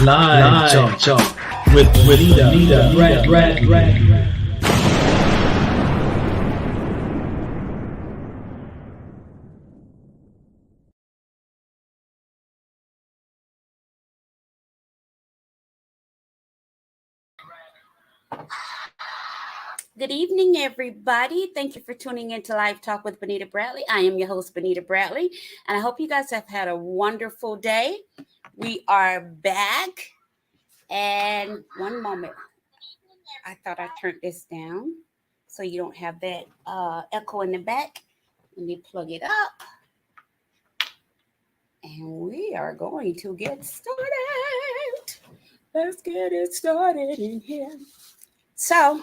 Live Talk with Anita Bradley. Good evening, everybody. Thank you for tuning in to Live Talk with Bonita Bradley. I am your host, Bonita Bradley, and I hope you guys have had a wonderful day. We are back, and one moment. I thought I turned this down so you don't have that echo in the back. Let me plug it up, and we are going to get started. Let's get it started in here. So,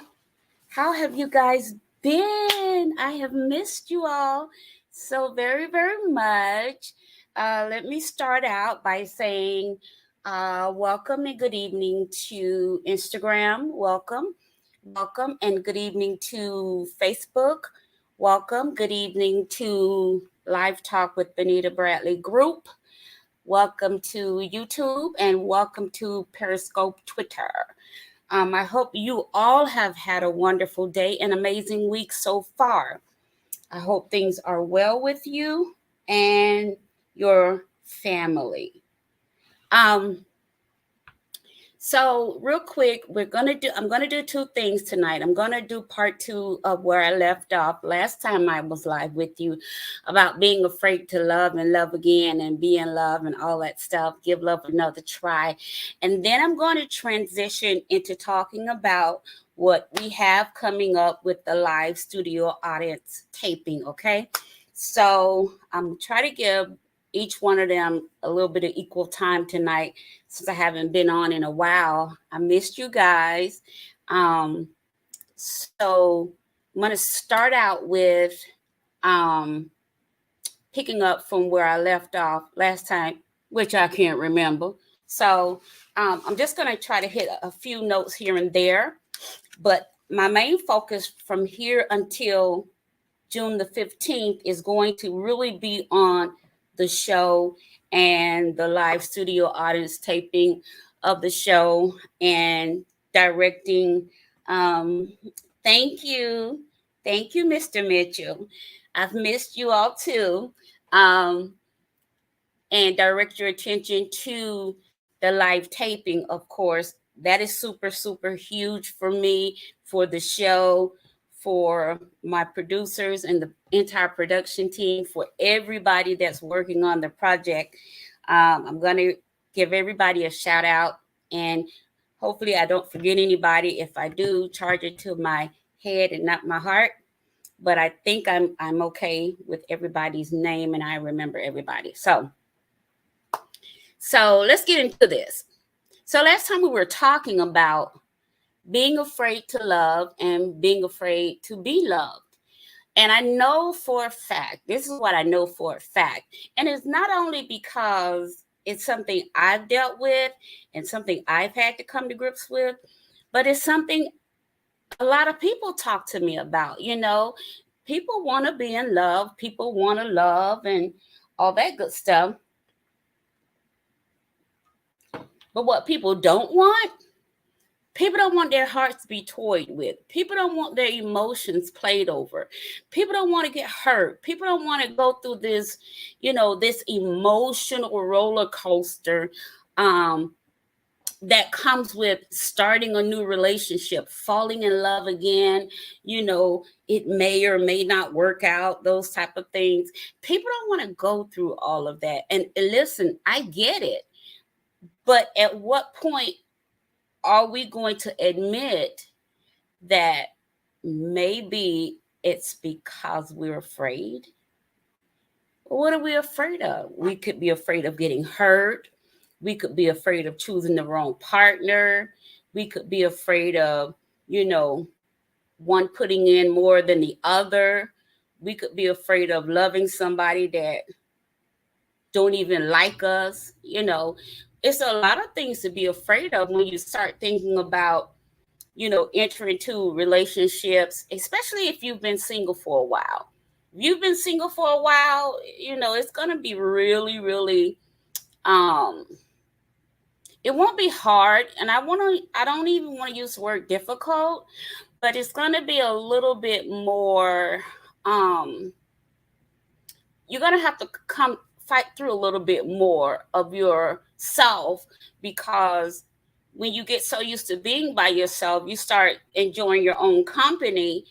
how have you guys been? I have missed you all so very, very much. Let me start out by saying welcome and good evening to Instagram. Welcome. Welcome and good evening to Facebook. Welcome. Good evening to Live Talk with Bonita Bradley group. Welcome to YouTube and welcome to Periscope Twitter. I hope you all have had a wonderful day, an amazing week so far. I hope things are well with you and your family. So real quick, I'm gonna do two things tonight. I'm gonna do part 2 of where I left off last time I was live with you about being afraid to love and love again and be in love and all that stuff. Give love another try. And then I'm going to transition into talking about what we have coming up with the live studio audience taping. Okay. So I'm trying to give each one of them a little bit of equal time tonight since I haven't been on in a while. I missed you guys. So I'm going to start out with picking up from where I left off last time, which I can't remember. So I'm just going to try to hit a few notes here and there. But my main focus from here until June the 15th is going to really be on the show and the live studio audience taping of the show and directing. Thank you, Mr. Mitchell. I've missed you all too. And direct your attention to the live taping, of course. That is super, super huge for me, for the show, for my producers and the entire production team, for everybody that's working on the project. I'm going to give everybody a shout out, and hopefully I don't forget anybody. If I do, charge it to my head and not my heart. But I think I'm okay with everybody's name and I remember everybody. So let's get into this. So last time we were talking about being afraid to love and being afraid to be loved. And I know for a fact, this is what I know for a fact. And it's not only because it's something I've dealt with and something I've had to come to grips with, but it's something a lot of people talk to me about. You know, people want to be in love, people want to love and all that good stuff. But what people don't want, people don't want their hearts to be toyed with. People don't want their emotions played over. People don't want to get hurt. People don't want to go through this, this emotional roller coaster that comes with starting a new relationship, falling in love again. It may or may not work out, those type of things. People don't want to go through all of that. And listen, I get it. But at what point are we going to admit that maybe it's because we're afraid? What are we afraid of? We could be afraid of getting hurt. We could be afraid of choosing the wrong partner. We could be afraid of, one putting in more than the other. We could be afraid of loving somebody that don't even like us. It's a lot of things to be afraid of when you start thinking about, entering into relationships, especially if you've been single for a while. If you've been single for a while, it's going to be really, really it won't be hard, and I don't even want to use the word difficult, but it's going to be a little bit more um you're going to have to come fight through a little bit more of yourself, because when you get so used to being by yourself, you start enjoying your own company,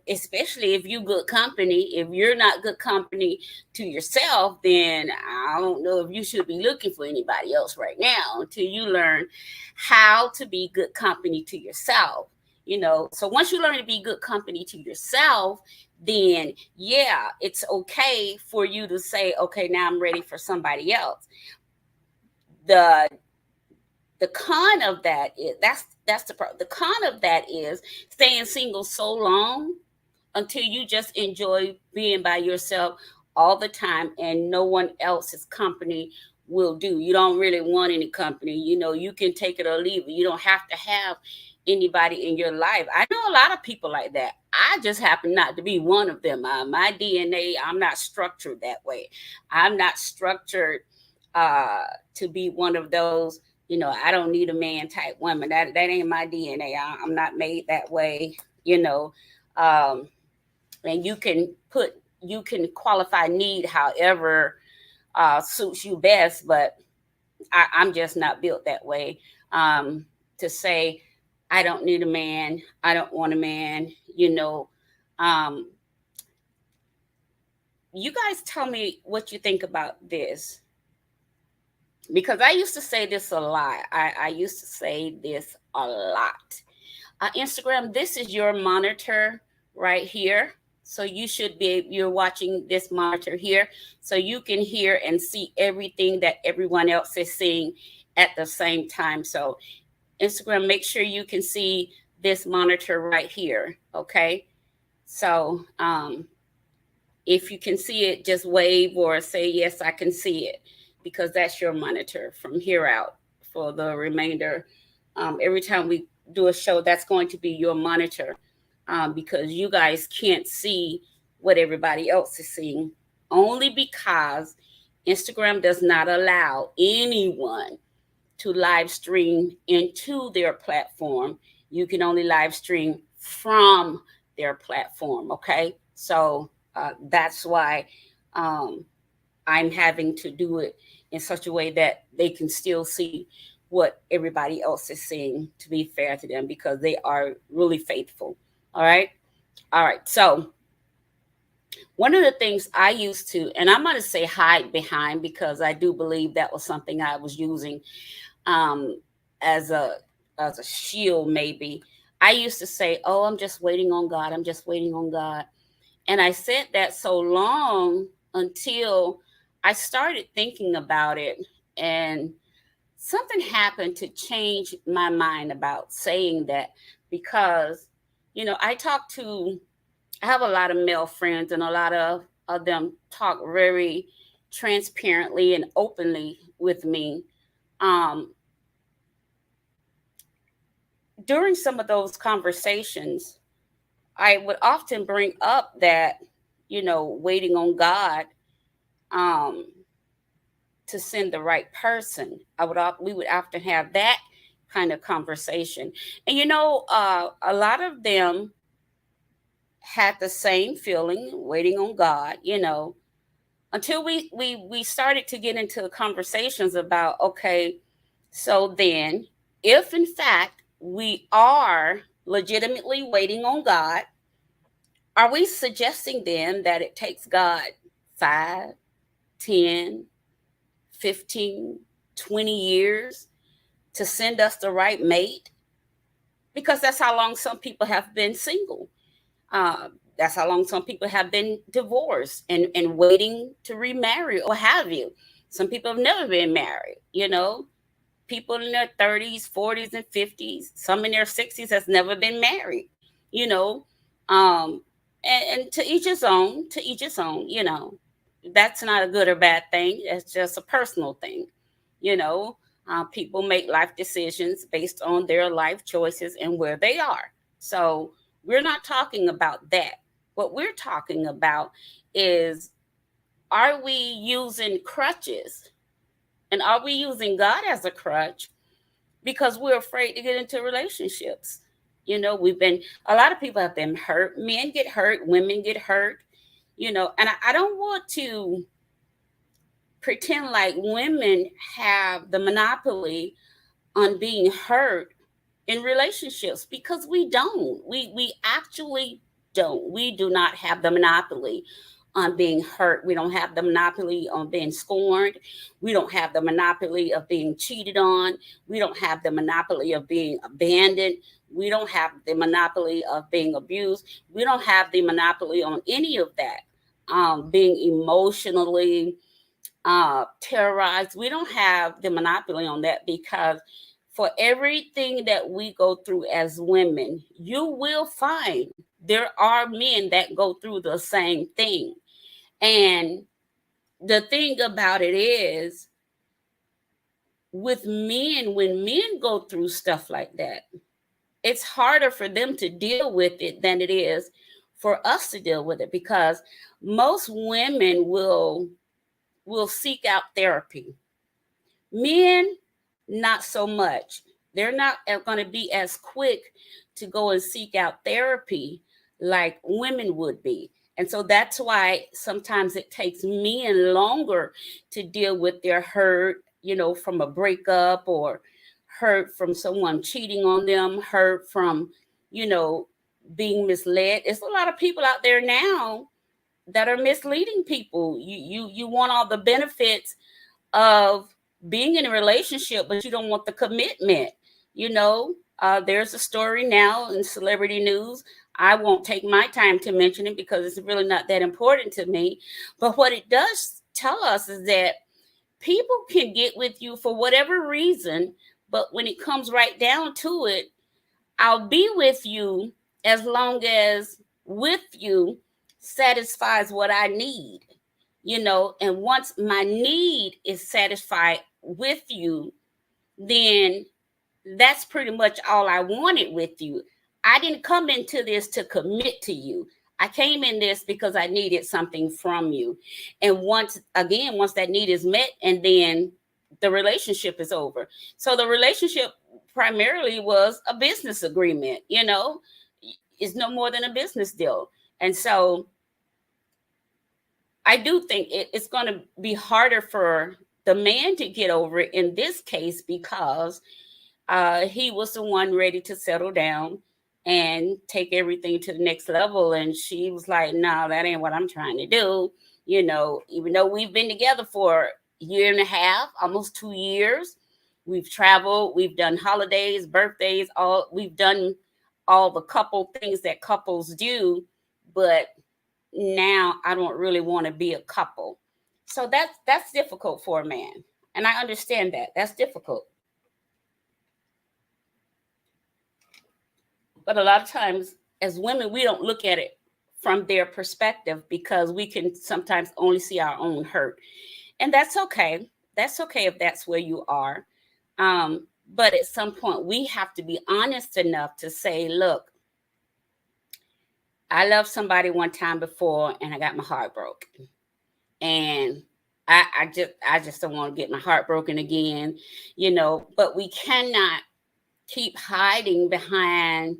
especially if you good company. If you're not good company to yourself, then I don't know if you should be looking for anybody else right now until you learn how to be good company to yourself. So once you learn to be good company to yourself, then yeah, it's okay for you to say, okay, now I'm ready for somebody else. The the con of that is that's the con of that is staying single so long until you just enjoy being by yourself all the time and no one else's company will do. You don't really want any company. You can take it or leave it. You don't have to have anybody in your life. I know a lot of people like that. I just happen not to be one of them. My DNA, I'm not structured that way. I'm not structured to be one of those, I don't need a man type woman. That ain't my DNA. I'm not made that way, you know. Um, and you can qualify need however suits you best, but I'm just not built that way. To say I don't need a man, I don't want a man, um, you guys tell me what you think about this, because I used to say this a lot. I used to say this a lot. Instagram, this is your monitor right here. So you're watching this monitor here. So you can hear and see everything that everyone else is seeing at the same time. So Instagram, make sure you can see this monitor right here. Okay. So if you can see it, just wave or say, yes, I can see it, because that's your monitor from here out for the remainder. Every time we do a show, that's going to be your monitor, because you guys can't see what everybody else is seeing, only because Instagram does not allow anyone to live stream into their platform. You can only live stream from their platform. Okay. So that's why um, I'm having to do it in such a way that they can still see what everybody else is seeing, to be fair to them, because they are really faithful. All right. All right. So one of the things I used to, and I'm going to say hide behind, because I do believe that was something I was using um, as a shield, maybe. I used to say, "Oh, I'm just waiting on God. I'm just waiting on God," and I said that so long until I started thinking about it, and something happened to change my mind about saying that, because I have a lot of male friends, and a lot of them talk very transparently and openly with me. Um, During some of those conversations, I would often bring up that, waiting on God um, to send the right person. We would often have that kind of conversation, and a lot of them had the same feeling, waiting on God. Until we started to get into conversations about, okay, so then, if in fact we are legitimately waiting on God, are we suggesting then that it takes God 5, 10, 15, 20 years to send us the right mate? Because that's how long some people have been single. That's how long some people have been divorced and waiting to remarry or have you. Some people have never been married, people in their 30s, 40s, and 50s, some in their 60s has never been married, you know. Um, and to each his own, That's not a good or bad thing. It's just a personal thing, you know. People make life decisions based on their life choices and where they are. So we're not talking about that. What we're talking about is, are we using crutches And are we using God as a crutch because we're afraid to get into relationships? A lot of people have been hurt. Men get hurt, women get hurt, and I don't want to pretend like women have the monopoly on being hurt in relationships, because we don't. We actually don't. We do not have the monopoly on being hurt. We don't have the monopoly on being scorned. We don't have the monopoly of being cheated on. We don't have the monopoly of being abandoned. We don't have the monopoly of being abused. We don't have the monopoly on any of that. Being emotionally terrorized. We don't have the monopoly on that, because for everything that we go through as women, you will find there are men that go through the same thing. And the thing about it is, with men, when men go through stuff like that, it's harder for them to deal with it than it is for us to deal with it, because most women will seek out therapy. Men, not so much. They're not going to be as quick to go and seek out therapy like women would be. And so that's why sometimes it takes men longer to deal with their hurt, from a breakup, or hurt from someone cheating on them, hurt from, being misled. There's a lot of people out there now that are misleading people. You want all the benefits of being in a relationship, but you don't want the commitment. There's a story now in celebrity news. I won't take my time to mention it because it's really not that important to me. But what it does tell us is that people can get with you for whatever reason, but when it comes right down to it, I'll be with you as long as with you satisfies what I need, and once my need is satisfied with you, then that's pretty much all I wanted with you. I didn't come into this to commit to you. I came in this because I needed something from you. And once that need is met, and then the relationship is over. So the relationship primarily was a business agreement, it's no more than a business deal. And so I do think it's going to be harder for the man to get over it in this case, because he was the one ready to settle down and take everything to the next level. And she was like, no, that ain't what I'm trying to do. Even though we've been together for a year and a half, almost 2 years, we've traveled, we've done holidays, birthdays, we've done all the couple things that couples do. But now I don't really want to be a couple. So that's difficult for a man. And I understand that. That's difficult. But a lot of times as women, we don't look at it from their perspective, because we can sometimes only see our own hurt. And that's okay. That's okay if that's where you are. But at some point, we have to be honest enough to say, look, I loved somebody one time before and I got my heart broken. And I just don't want to get my heart broken again, but we cannot keep hiding behind,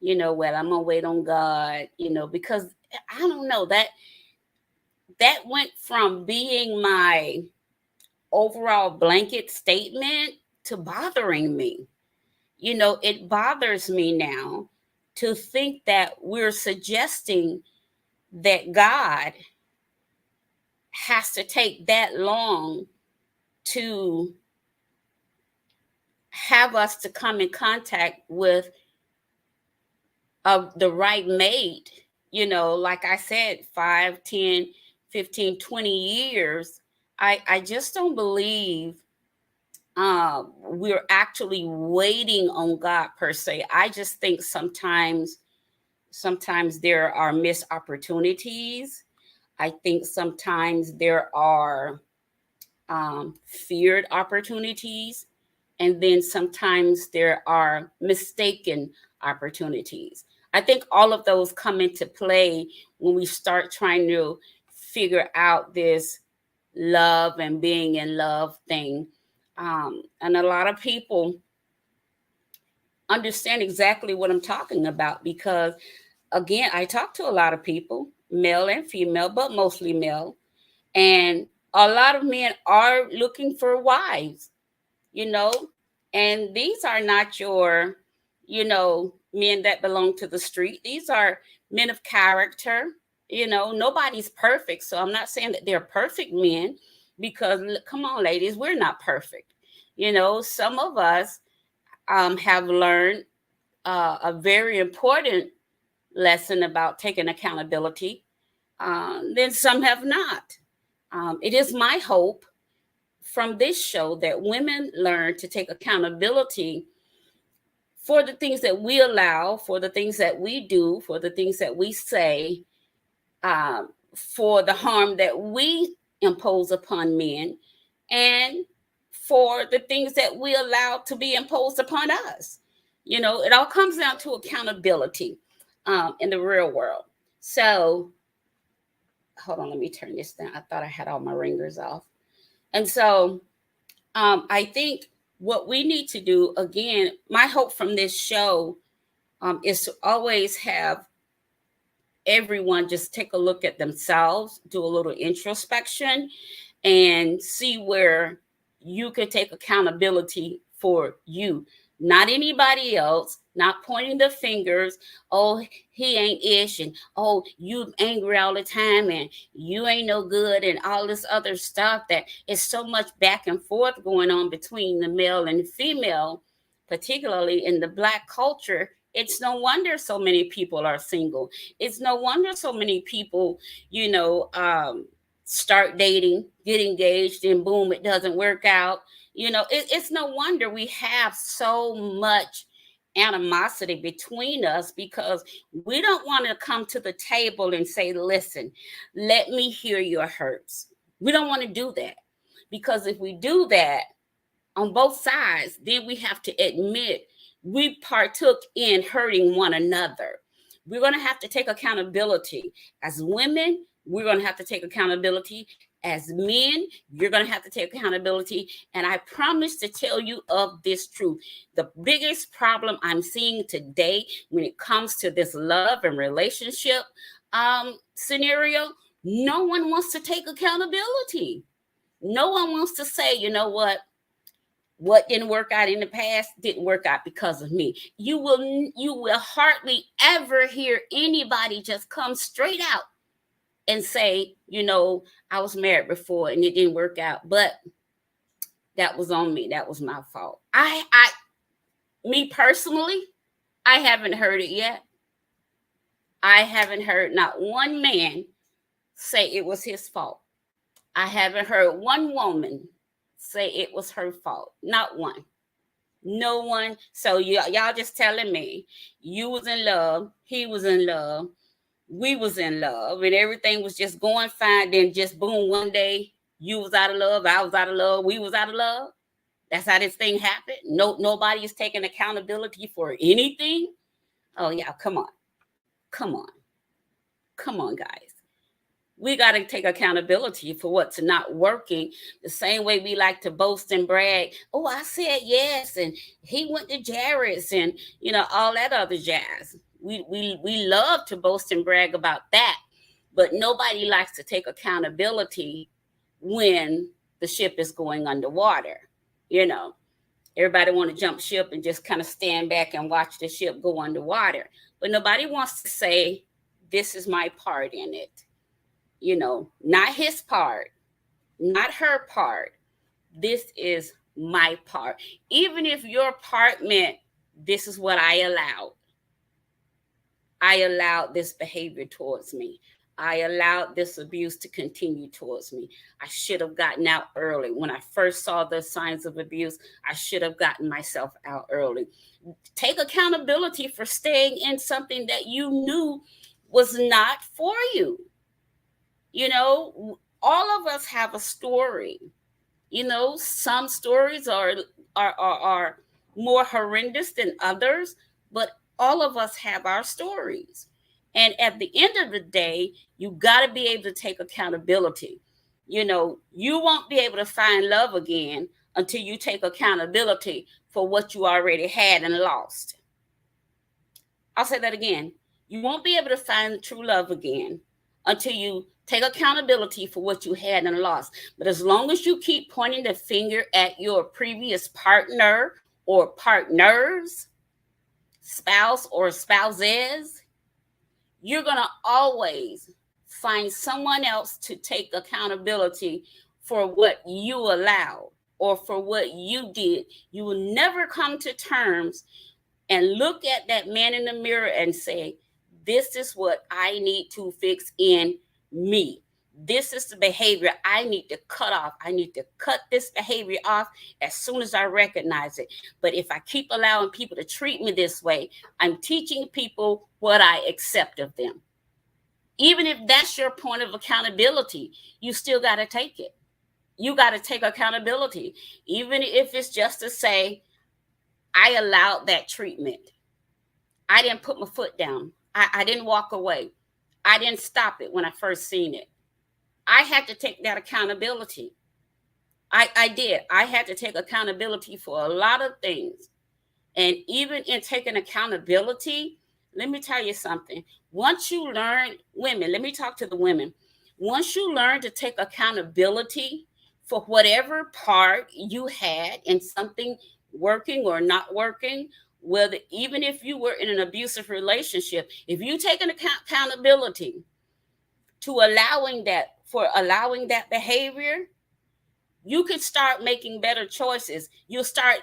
well, I'm gonna wait on God, because I don't know, that went from being my overall blanket statement to bothering me. It bothers me now to think that we're suggesting that God has to take that long to have us to come in contact with the right mate. Like I said, 5, 10, 15, 20 years. I just don't believe we're actually waiting on God per se. I just think sometimes there are missed opportunities. I think sometimes there are feared opportunities. And then sometimes there are mistaken opportunities. I think all of those come into play when we start trying to figure out this love and being in love thing. And a lot of people understand exactly what I'm talking about because, again, I talk to a lot of people, male and female, but mostly male. And a lot of men are looking for wives, you know, and these are not your, men that belong to the street. These are men of character. Nobody's perfect. So I'm not saying that they're perfect men because, come on, ladies, we're not perfect. Some of us have learned a very important lesson about taking accountability, then some have not. It is my hope from this show that women learn to take accountability for the things that we allow, for the things that we do, for the things that we say, for the harm that we impose upon men, and for the things that we allow to be imposed upon us. It all comes down to accountability in the real world. So, hold on, let me turn this down. I thought I had all my ringers off. And so, I think what we need to do, again, my hope from this show is to always have everyone just take a look at themselves, do a little introspection, and see where you can take accountability for you, not anybody else, not pointing the fingers. Oh, he ain't ish, and oh, you angry all the time, and you ain't no good, and all this other stuff that is so much back and forth going on between the male and the female, particularly in the Black culture. It's no wonder so many people are single. It's no wonder so many people, start dating, get engaged, and boom, it doesn't work out. It's no wonder we have so much animosity between us because we don't want to come to the table and say, listen, let me hear your hurts. We don't want to do that because if we do that on both sides, then we have to admit we partook in hurting one another. We're going to have to take accountability as women. We're going to have to take accountability as men. You're going to have to take accountability. And I promise to tell you of this truth. The biggest problem I'm seeing today when it comes to this love and relationship scenario, no one wants to take accountability. No one wants to say, you know what didn't work out in the past didn't work out because of me. You will hardly ever hear anybody just come straight out and say, I was married before and it didn't work out, but that was on me. That was my fault. Me personally, I haven't heard it yet. I haven't heard not one man say it was his fault. I haven't heard one woman say it was her fault. Not one. No one. So y'all just telling me you was in love, he was in love, we was in love, and everything was just going fine. Then just boom, one day you was out of love, I was out of love, we was out of love. That's how this thing happened. Nobody is taking accountability for anything. Oh yeah, come on, guys. We got to take accountability for what's not working. The same way we like to boast and brag. Oh, I said yes, and he went to Jared's, and all that other jazz. We love to boast and brag about that, but nobody likes to take accountability when the ship is going underwater. Everybody want to jump ship and just kind of stand back and watch the ship go underwater, but nobody wants to say, this is my part in it. Not his part, not her part. This is my part. Even if your part meant this is what I allowed. I allowed this behavior towards me. I allowed this abuse to continue towards me. I should have gotten out early. When I first saw the signs of abuse, I should have gotten myself out early. Take accountability for staying in something that you knew was not for you. All of us have a story. Some stories are more horrendous than others, but all of us have our stories. And at the end of the day, you got to be able to take accountability. You won't be able to find love again until you take accountability for what you already had and lost. I'll say that again. You won't be able to find true love again until you take accountability for what you had and lost. But as long as you keep pointing the finger at your previous partner or partners, spouse or spouses, you're going to always find someone else to take accountability for what you allowed or for what you did. You will never come to terms and look at that man in the mirror and say, this is what I need to fix in me. This is the behavior I need to cut off. I need to cut this behavior off as soon as I recognize it. But if I keep allowing people to treat me this way, I'm teaching people what I accept of them. Even if that's your point of accountability, you still got to take it. You got to take accountability, even if it's just to say, I allowed that treatment. I didn't put my foot down. I didn't walk away. I didn't stop it when I first seen it. I had to take that accountability. I did. I had to take accountability for a lot of things. And even in taking accountability, let me tell you something. Once you learn, women, let me talk to the women. Once you learn to take accountability for whatever part you had in something working or not working, whether even if you were in an abusive relationship, if you take an accountability to allowing that behavior, you can start making better choices. You'll start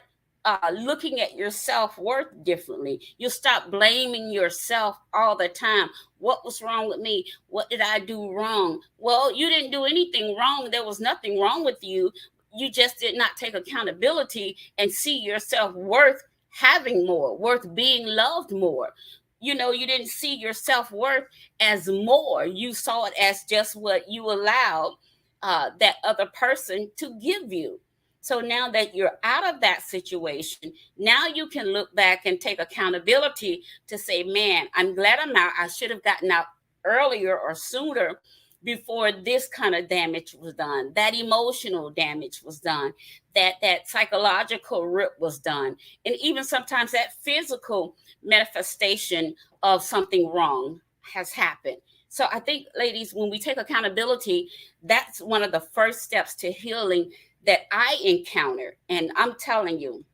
looking at your self-worth differently. You'll stop blaming yourself all the time. What was wrong with me? What did I do wrong? Well, you didn't do anything wrong. There was nothing wrong with you. You just did not take accountability and see yourself worth having more, worth being loved more. You know, you didn't see your self-worth as more. You saw it as just what you allowed that other person to give you. So now that you're out of that situation, now you can look back and take accountability to say, man, I'm glad I'm out. I should have gotten out earlier or sooner before this kind of damage was done. That emotional damage was done. That psychological rip was done. And even sometimes that physical manifestation of something wrong has happened. So I think, ladies, when we take accountability, that's one of the first steps to healing that I encountered. And I'm telling you,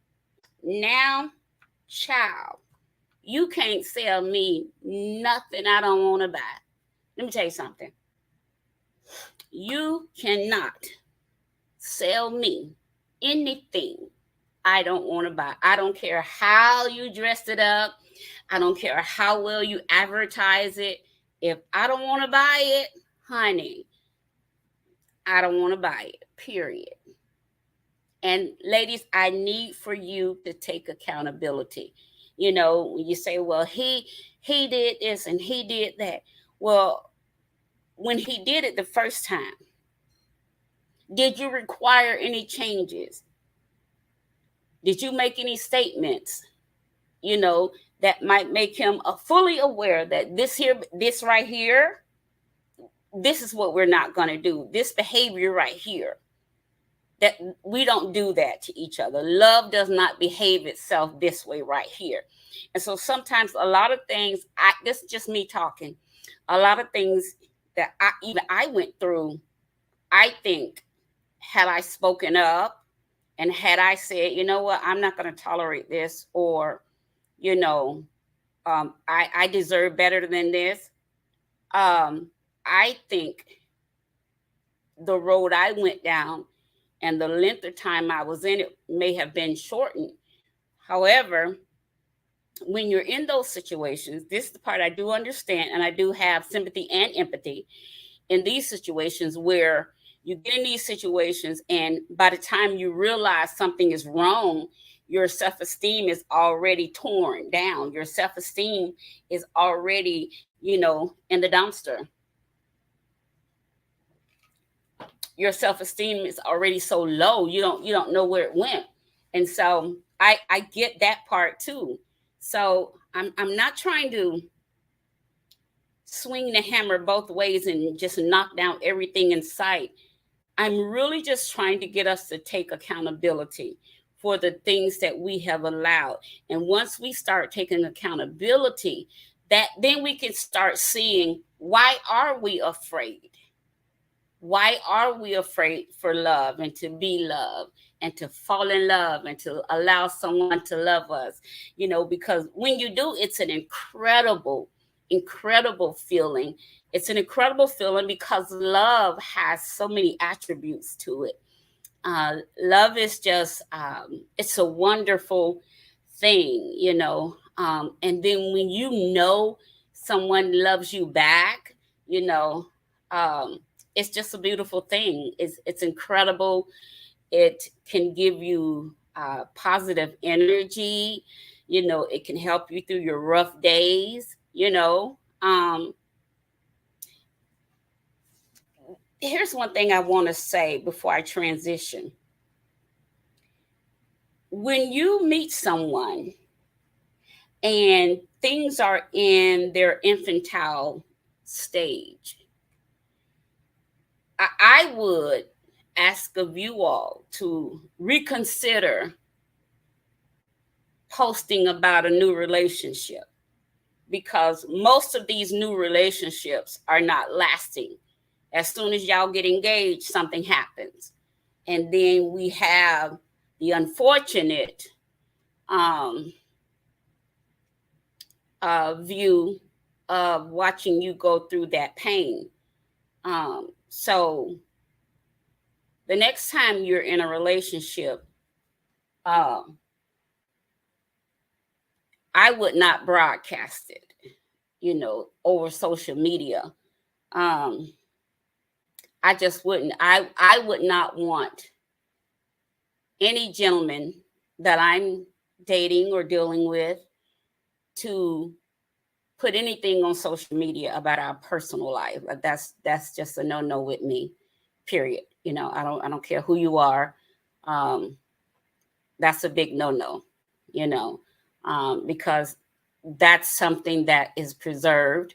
now, child, you can't sell me nothing I don't want to buy. Let me tell you something. You cannot sell me anything I don't want to buy. I don't care how you dressed it up. I don't care how well you advertise it. If I don't want to buy it, honey, I don't want to buy it, period. And ladies, I need for you to take accountability. You know, when you say, well, he did this and he did that. Well, when he did it the first time, did you require any changes? Did you make any statements, you know, that might make him fully aware that this right here, this is what we're not going to do. This behavior right here, that we don't do that to each other. Love does not behave itself this way right here. And so sometimes a lot of things, this is just me talking, a lot of things that I went through, I think, had I spoken up and had I said, you know what, I'm not going to tolerate this, or, you know, I deserve better than this. I think the road I went down and the length of time I was in it may have been shortened. However, when you're in those situations, this is the part I do understand, and I do have sympathy and empathy in these situations where you get in these situations and by the time you realize something is wrong, your self-esteem is already torn down. Your self-esteem is already, you know, in the dumpster. Your self-esteem is already so low, you don't know where it went. And so I get that part too. So I'm not trying to swing the hammer both ways and just knock down everything in sight. I'm really just trying to get us to take accountability for the things that we have allowed. And once we start taking accountability, that then we can start seeing, why are we afraid? Why are we afraid for love and to be loved and to fall in love and to allow someone to love us? Because when you do, it's an incredible, incredible feeling. It's an incredible feeling because love has so many attributes to it. Love is just, it's a wonderful thing, and then when someone loves you back, it's just a beautiful thing. It's incredible. It can give you positive energy. It can help you through your rough days. Here's one thing I want to say before I transition. When you meet someone and things are in their infantile stage, I would ask of you all to reconsider posting about a new relationship, because most of these new relationships are not lasting. As soon as y'all get engaged, something happens. And then we have the unfortunate view of watching you go through that pain. So the next time you're in a relationship, I would not broadcast it, over social media. I just wouldn't. I would not want any gentleman that I'm dating or dealing with to put anything on social media about our personal life. That's just a no with me, period. I don't care who you are. That's a big no, because that's something that is preserved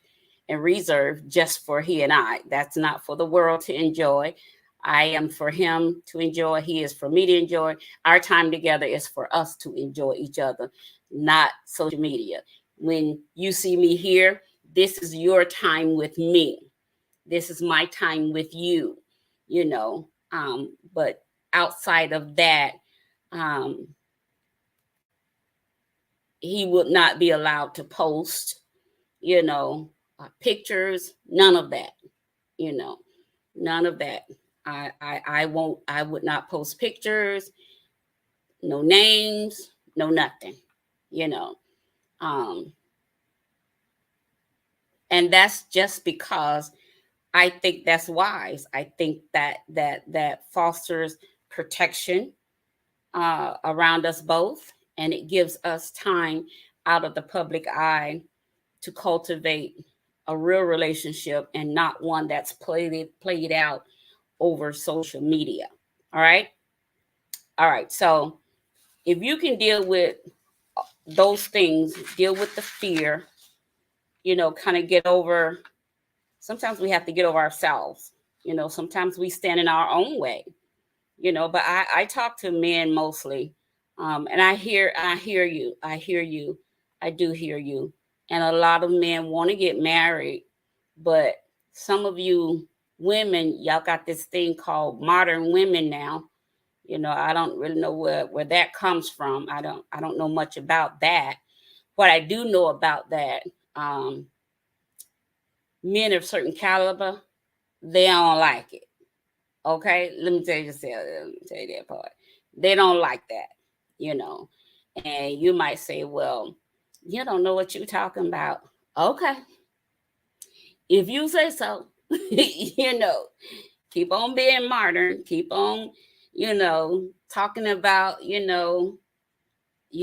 and reserved just for he and I. That's not for the world to enjoy. I am for him to enjoy. He is for me to enjoy. Our time together is for us to enjoy each other, not social media. When you see me here, this is your time with me. This is my time with you, but outside of that, he would not be allowed to post, pictures, none of that, none of that. I would not post pictures, no names, no nothing, and that's just because I think that's wise. I think that fosters protection around us both, and it gives us time out of the public eye to cultivate a real relationship and not one that's played out over social media. All right. So if you can deal with those things, deal with the fear, kind of get over. Sometimes we have to get over ourselves. Sometimes we stand in our own way. But I talk to men mostly, and I hear you. I do hear you. And a lot of men want to get married, but some of you women, y'all got this thing called modern women now. I don't really know where that comes from. I don't know much about that. What I do know about that, men of certain caliber, they don't like it. Okay, let me tell you that part. They don't like that, and you might say, well, you don't know what you're talking about. Okay, if you say so, keep on being modern, keep on, talking about, you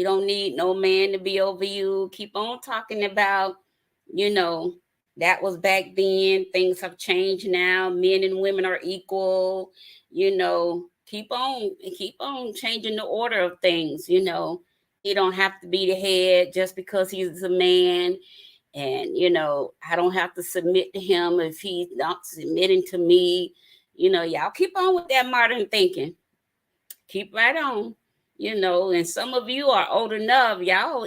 don't need no man to be over you. Keep on talking about, that was back then. Things have changed now. Men and women are equal. Keep on changing the order of things. He don't have to be the head just because he's a man. And, I don't have to submit to him if he's not submitting to me. Y'all keep on with that modern thinking. Keep right on. And some of you are old enough. Y'all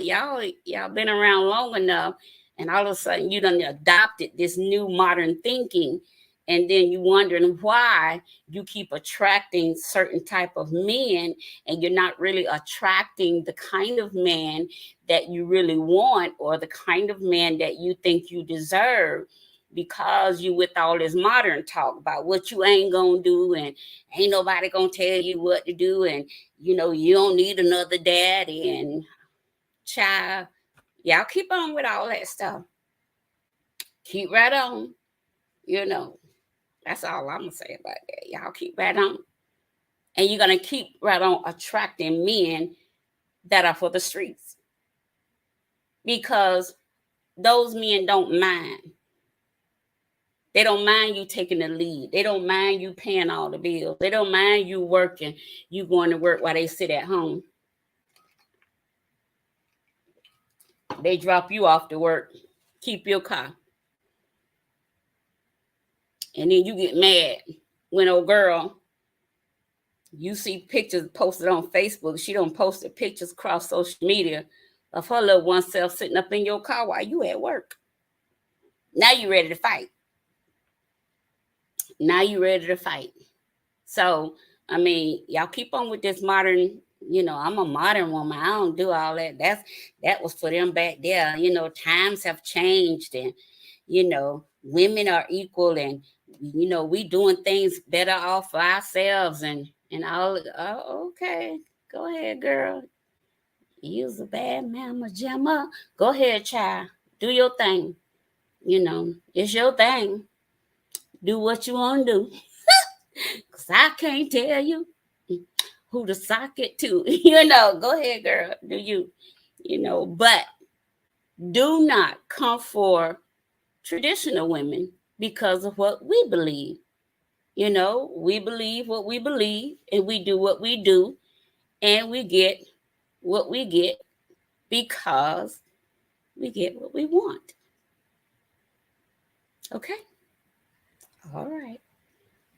been around long enough, and all of a sudden you done adopted this new modern thinking, and then you wondering why you keep attracting certain type of men, and you're not really attracting the kind of man that you really want, or the kind of man that you think you deserve, because you with all this modern talk about what you ain't gonna do, and ain't nobody gonna tell you what to do, and you don't need another daddy, and child, y'all keep on with all that stuff. Keep right on. That's all I'm gonna say about that. Y'all keep right on. And you're gonna keep right on attracting men that are for the streets. Because those men don't mind. They don't mind you taking the lead. They don't mind you paying all the bills. They don't mind you working, you going to work while they sit at home. They drop you off to work, keep your car. And then you get mad when old girl, you see pictures posted on Facebook. She don't post the pictures across social media of her little oneself sitting up in your car while you at work. Now you ready to fight. So, y'all keep on with this modern, I'm a modern woman. I don't do all that. That was for them back there. Times have changed, and, women are equal, and, we doing things better off for ourselves, and all. Oh, okay. Go ahead, girl. You's a bad mama jamma. Go ahead, child. Do your thing. It's your thing. Do what you want to do. Because I can't tell you who to sock it to. Go ahead, girl. Do you. But do not come for traditional women because of what we believe. We believe what we believe, and we do what we do, and we get what we get because we get what we want. Okay? All right.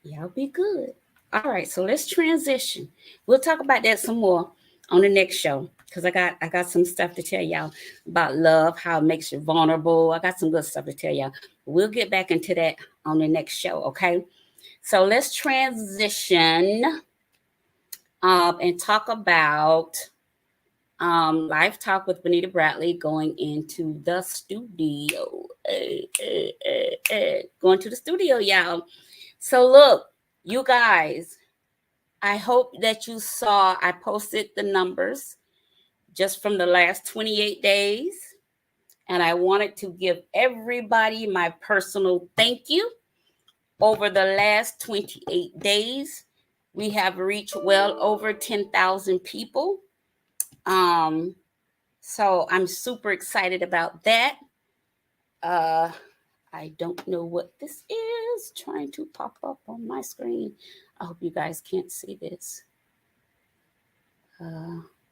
Y'all be good. All right, so let's transition. We'll talk about that some more on the next show, because I got some stuff to tell y'all about love, how it makes you vulnerable. I got some good stuff to tell y'all. We'll get back into that on the next show, okay? So let's transition and talk about Live Talk with Bonita Bradley going into the studio. Going to the studio, y'all. So look, you guys, I hope that you saw, I posted the numbers just from the last 28 days. And I wanted to give everybody my personal thank you. Over the last 28 days, we have reached well over 10,000 people. So I'm super excited about that. I don't know what this is trying to pop up on my screen. I hope you guys can't see this.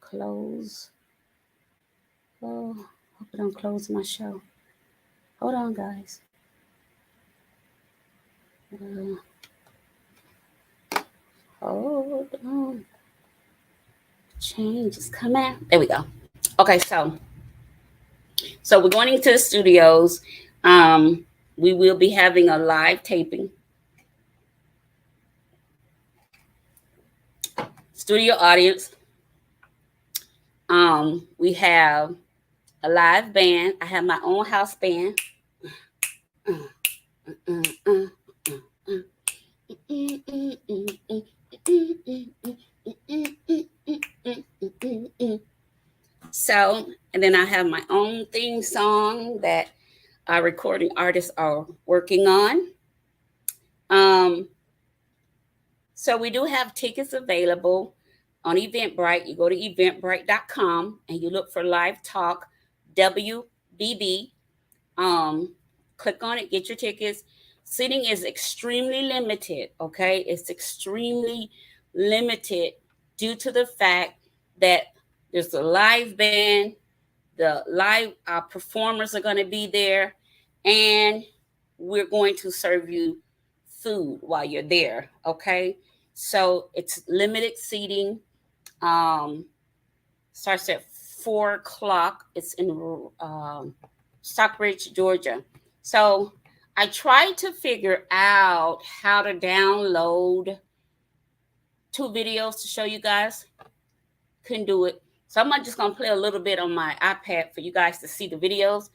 Close. Oh, hope I don't close my show. Hold on, guys. Hold on. Change is coming. There we go. Okay, so we're going into the studios. We will be having a live taping. Studio audience. We have a live band. I have my own house band. So, and then I have my own theme song that our recording artists are working on. So we do have tickets available on Eventbrite. You go to eventbrite.com and you look for Live Talk WBB. Click on it, get your tickets. Seating is extremely limited, okay? It's extremely limited due to the fact that there's a live band, the live performers are going to be there, and we're going to serve you food while you're there. Okay, so it's limited seating. Starts at 4 o'clock. It's in Stockbridge, Georgia. So I tried to figure out how to download 2 videos to show you guys. Couldn't do it. So I'm just going to play a little bit on my iPad for you guys to see the videos.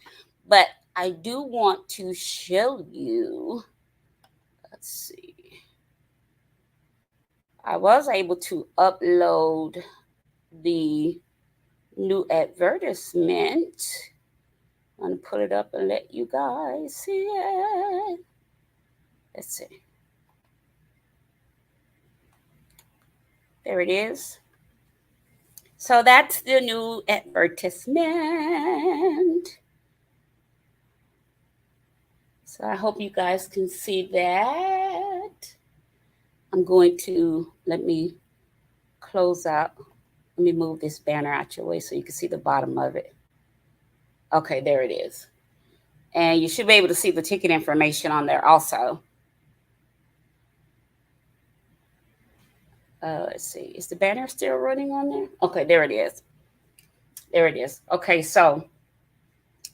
But I do want to show you. Let's see. I was able to upload the new advertisement. I'm going to put it up and let you guys see it. Let's see. There it is. So that's the new advertisement. So I hope you guys can see that. I'm going to, let me close out. Let me move this banner out your way so you can see the bottom of it. Okay, there it is. And you should be able to see the ticket information on there also. Let's see. Is the banner still running on there? Okay, there it is. There it is. Okay, so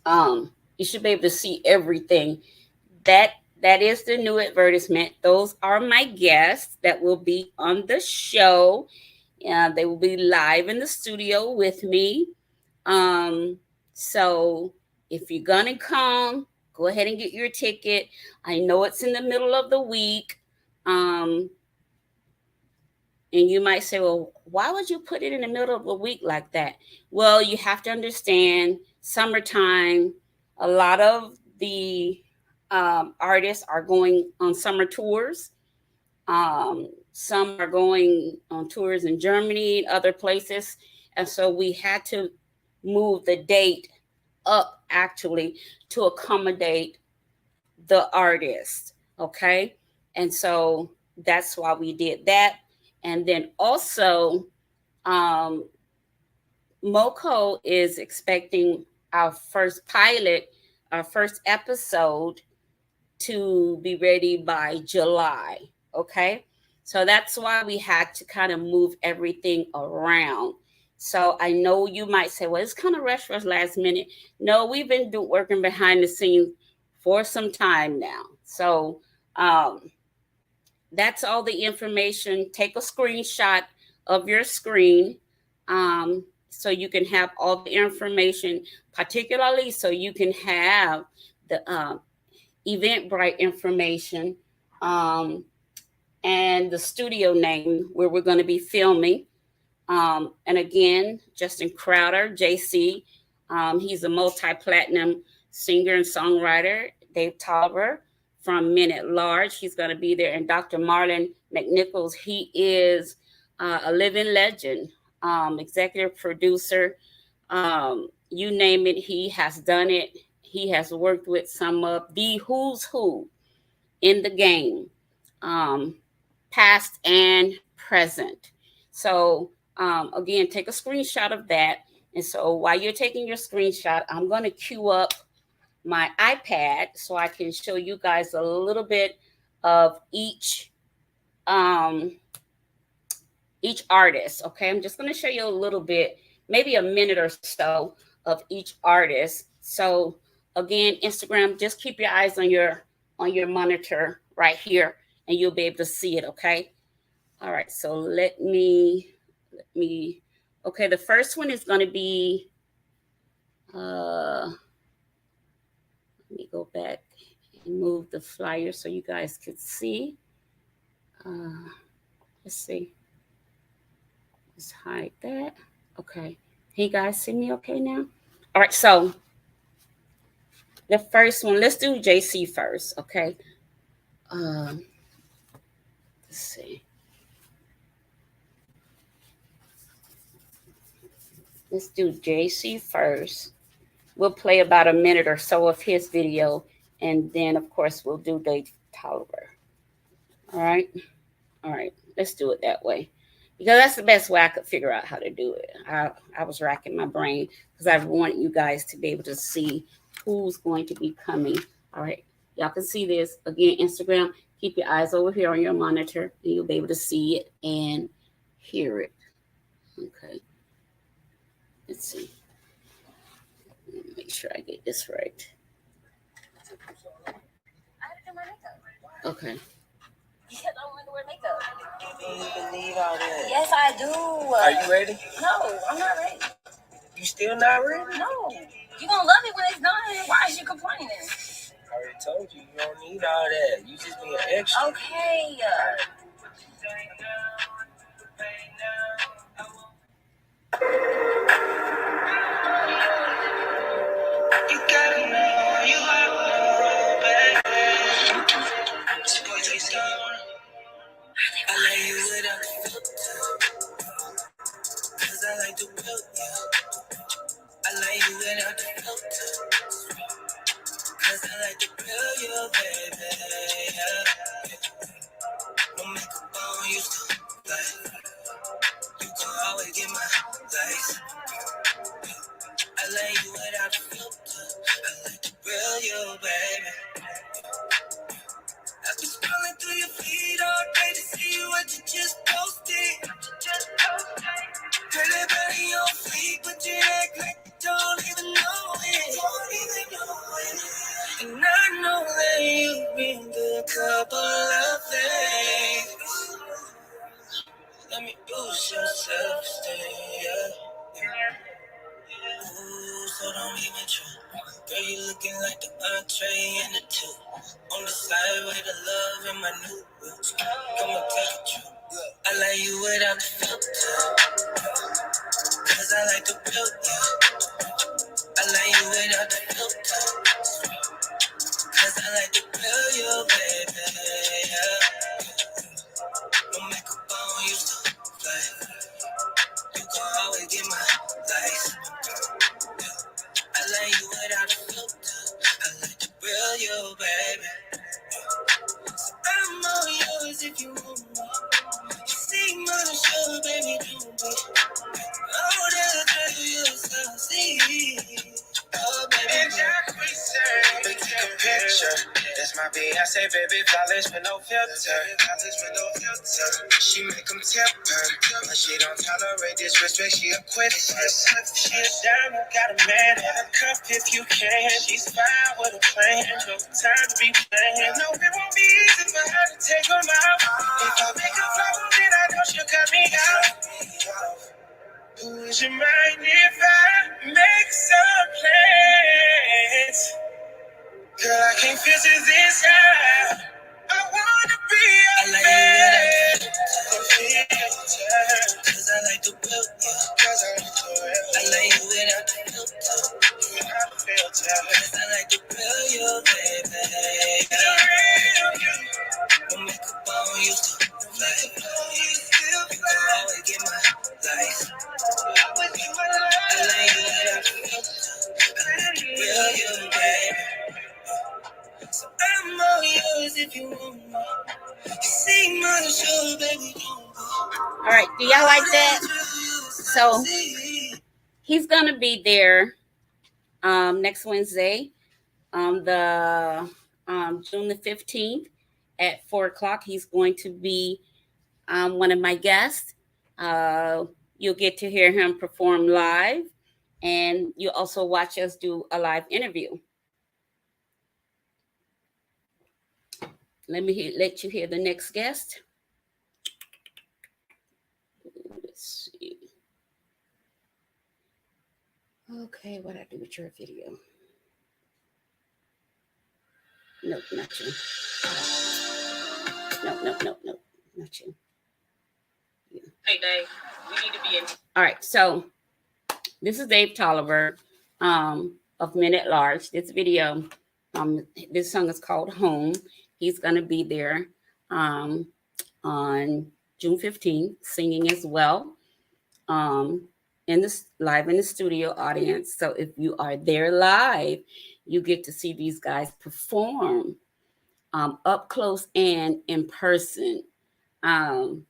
you should be able to see everything. That is the new advertisement. Those are my guests that will be on the show. They will be live in the studio with me. So if you're gonna come, go ahead and get your ticket. I know it's in the middle of the week. And you might say, well, why would you put it in the middle of the week like that? Well, you have to understand summertime. A lot of the artists are going on summer tours. Some are going on tours in Germany and other places. And so we had to move the date up actually to accommodate the artist. Okay. And so that's why we did that. And then also, MoCo is expecting our first pilot, our first episode to be ready by July. Okay. So that's why we had to kind of move everything around. So I know you might say, well, it's kind of rushed for us last minute. No, we've been working behind the scenes for some time now. So that's all the information. Take a screenshot of your screen so you can have all the information, particularly so you can have the Eventbrite information and the studio name where we're going to be filming. And again, Justin Crowder, JC, he's a multi-platinum singer and songwriter. Dave Tolliver from Men at Large, he's going to be there. And Dr. Marlon McNichols, he is a living legend, executive producer. You name it, he has done it. He has worked with some of the who's who in the game, past and present. So again, take a screenshot of that. And so while you're taking your screenshot, I'm going to queue up my iPad so I can show you guys a little bit of each artist. Okay, I'm just going to show you a little bit, maybe a minute or so of each artist. So again, Instagram, just keep your eyes on your monitor right here and you'll be able to see it. Okay. All right. So let me, okay. The first one is going to be, let me go back and move the flyer so you guys can see. Let's see. Let's hide that. Okay. Can you guys see me okay now? All right. So the first one, let's do JC first. Okay. Let's see. Let's do JC first. We'll play about a minute or so of his video. And then, of course, we'll do Dave Tolliver. All right. All right. Let's do it that way. Because that's the best way I could figure out how to do it. I was racking my brain because I want you guys to be able to see who's going to be coming. All right. Y'all can see this. Again, Instagram, Keep your eyes over here on your monitor, and you'll be able to see it and hear it. Okay. Let's see. Let me make sure I get this right. Okay. Because I want to wear makeup. Do you believe all that? Yes, I do. Are you ready? No, I'm not ready. You still not ready? No. You gonna love it when it's done. Why is you complaining? I already told you, you don't need all that. You just being extra. Okay. You gotta know, you gotta know, baby. I lay you without the filter, cause I like to build you. I lay you without the filter, cause I like to build you, baby. Yeah. No makeup on, you still like. You can always get my likes. I lay you without the filter. I like to grill you, baby. I've been scrolling through your feed all day to see what you just posted. Pretty body on fleek, but you act like you don't even know it. And I know that you've been through a couple of things. Let me boost your self-esteem, yeah. Ooh, so don't even try. Girl, you looking like the entree and the two. On the side with the love in my new boots. Come and take a trip. I lay you without the filter, cause I like to build you. I lay you without the filter, cause I like to build you, baby. Yeah. No makeup on, you still fly. You can always get my likes. I lay you without a filter. I like to grill you, baby. I'm all yours if you want me. You see my show, baby, don't be. Oh, there's a girl you'll see. Oh, baby. And Jack, we say, we take a picture. That's my Beyonce, baby, flawless with no filter. She make them tip her, but she don't tolerate disrespect. She a quitter. She a diamond, got a man in a cup if you can. She's fine with a plan, no time to be playing. No, it won't be easy for her to take them out. If I make a flow, then I know she'll cut me out. Would you mind if I make some plans? Girl, I can't figure this out. I wanna be a man. Cause I like to build you. I lay you without the filter. Cause I like to build you, baby. No makeup on, you still fly. You can always get my likes. I lay you without the filter. I like to build you, baby. So I'm all yours if you want me. You see my show, baby, don't be. All right. Do y'all like that? So he's going to be there next Wednesday, the June the 15th at 4 o'clock. He's going to be one of my guests. You'll get to hear him perform live, and you'll also watch us do a live interview. Let you hear the next guest. Let's see. Okay, what I do with your video? Nope, not you. Nope, not you. Yeah. Hey, Dave, we need to be in. All right, so this is Dave Tolliver of Men at Large. This video, this song is called Home. He's going to be there on June 15th, singing as well, live in the studio audience. So if you are there live, you get to see these guys perform up close and in person. Then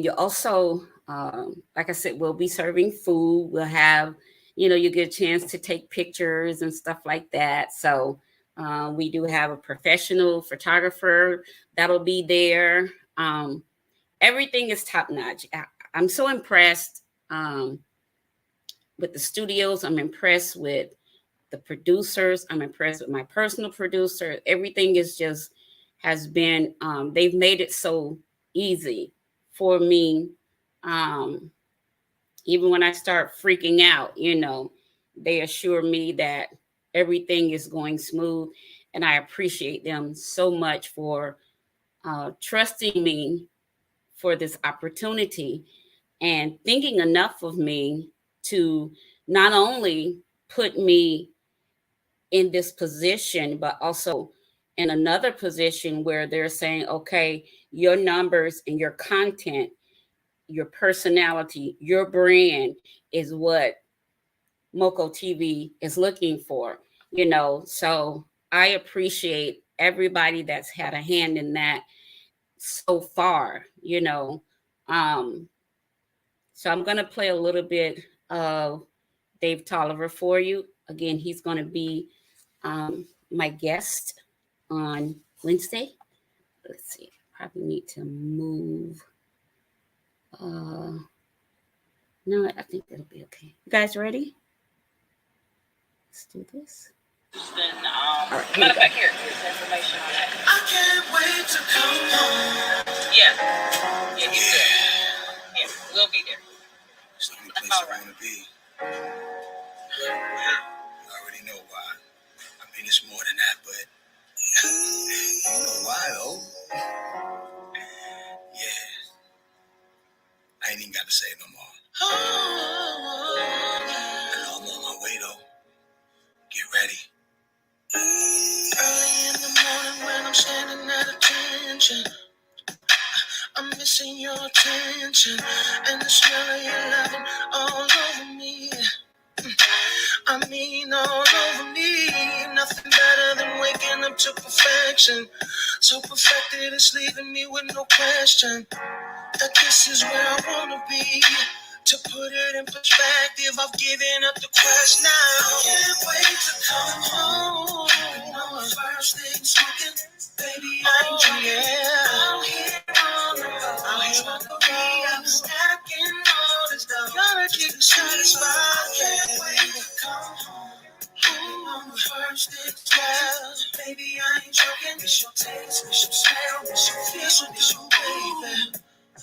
you also, like I said, we'll be serving food. We'll have, you get a chance to take pictures and stuff like that. So We do have a professional photographer that'll be there. Everything is top notch. I'm so impressed with the studios. I'm impressed with the producers. I'm impressed with my personal producer. Everything is just has been, they've made it so easy for me. Even when I start freaking out, they assure me that everything is going smooth. And I appreciate them so much for trusting me for this opportunity and thinking enough of me to not only put me in this position, but also in another position where they're saying, okay, your numbers and your content, your personality, your brand is what Moco TV is looking for, So I appreciate everybody that's had a hand in that so far, So I'm going to play a little bit of Dave Tolliver for you. Again, he's going to be my guest on Wednesday. Let's see, probably need to move. No, I think it'll be okay. You guys ready? Let's do this. Then, matter of fact, here's information on that. I can't wait to come home. Yeah, he's good. Yeah, we'll be there. It's the only place I want to be. You already know why. I mean, it's more than that, but you know why, though. Yeah. I ain't even got to say it no more. I know I'm on my way, though. Get ready. Early in the morning when I'm standing at attention, I'm missing your attention and the smell of your loving all over me. I mean all over me. Nothing better than waking up to perfection. So perfected it's leaving me with no question that this is where I wanna be. To put it in perspective, I've given up the quest now. I can't wait to come home. On the first thing smoking, baby, I'm out here on the road. Out here on the road, I'm stacking all this stuff. Gotta keep it satisfied. I can't wait to come home. On the first thing, yeah. Baby, I ain't joking. Miss your taste, miss your smell, miss your feel, miss your baby.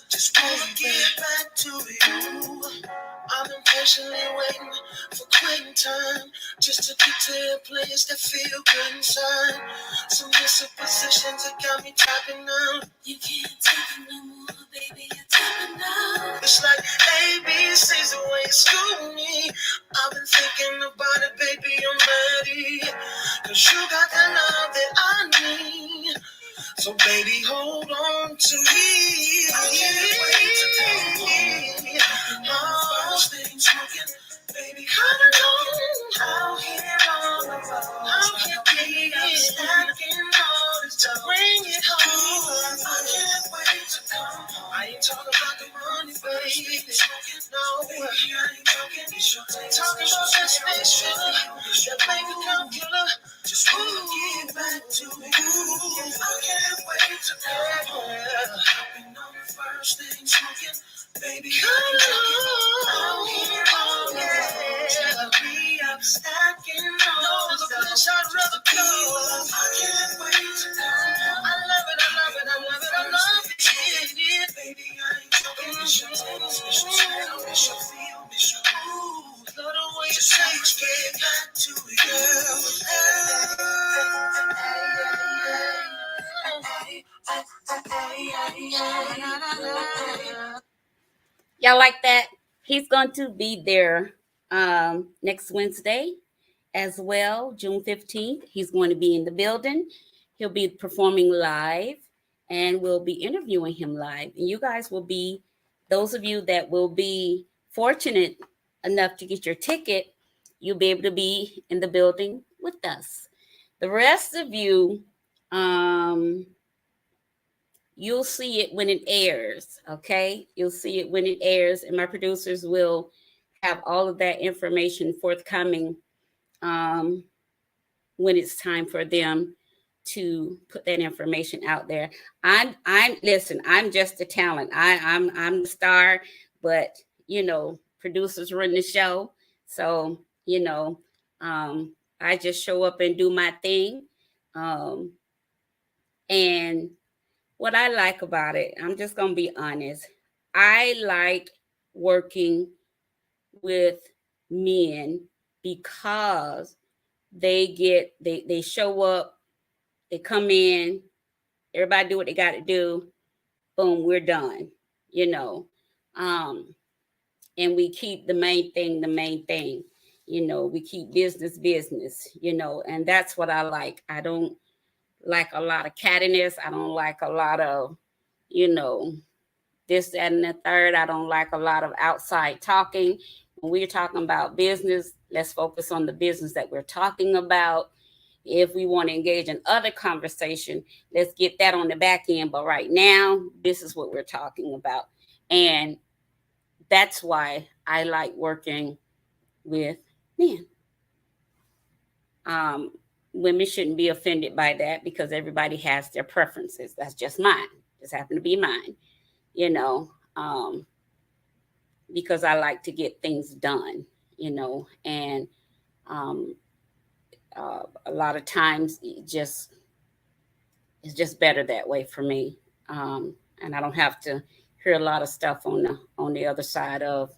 Just wanna get back to you. I've been patiently waiting for quitting time, just to get to a place that feel good inside. Some missing positions that got me tapping out. You can't take it no more, baby, you're tapping out. It's like ABC's the way it's screwing me. I've been thinking about it, baby, I'm ready. Cause you got the love that I need. So baby, hold on to me. I can't wait to come home. First thing smoking, baby, come on. Out here on the road, out here being stacking all this stuff. Bring it home. I can't wait to come home. I ain't talking about the money, baby. No, baby, I ain't joking. Talking about that spaceship, that baby come killer. Just wanna get back to you. I can't wait to come home. Hopping on the first thing smoking, baby, come on. Out here all day, be up stacking all the place I'd rather go. I can't wait to come home. I love it, I love it, I love it, I love it. Baby, I ain't joking. Miss your taste, miss your smell, miss your feel, miss your ooh. Love the way you say, get back to you. Y'all like that? He's going to be there next Wednesday as well, June 15th. He's going to be in the building. He'll be performing live, and we'll be interviewing him live. And you guys will be, those of you that will be fortunate enough to get your ticket, you'll be able to be in the building with us. The rest of you, you'll see it when it airs, okay? You'll see it when it airs, and my producers will have all of that information forthcoming when it's time for them to put that information out there. Listen, I'm just a talent. I'm the star, but producers run the show. So, I just show up and do my thing. And what I like about it, I'm just gonna be honest. I like working with men because they show up, they come in, everybody do what they got to do, boom, we're done, and we keep the main thing, we keep business, and that's what I like. I don't like a lot of cattiness. I don't like a lot of, this, that, and the third. I don't like a lot of outside talking. When we're talking about business, let's focus on the business that we're talking about. If we want to engage in other conversation, let's get that on the back end. But right now, this is what we're talking about. And that's why I like working with men. Women shouldn't be offended by that because everybody has their preferences. That's just mine. Just happen to be mine, because I like to get things done, and a lot of times it's just better that way for me. And I don't have to hear a lot of stuff on the other side of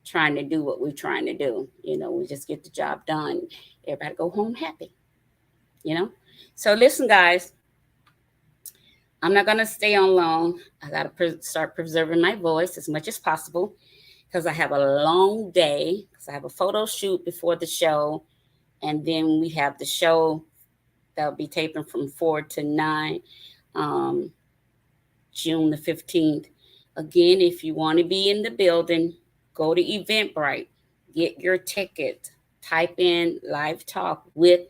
trying to do what we're trying to do. We just get the job done. Everybody go home happy, So listen, guys, I'm not going to stay on long. I got to start preserving my voice as much as possible because I have a long day, because I have a photo shoot before the show. And then we have the show that'll be taping from 4 to 9, June the 15th. Again, if you want to be in the building, go to Eventbrite, get your ticket, type in Live Talk with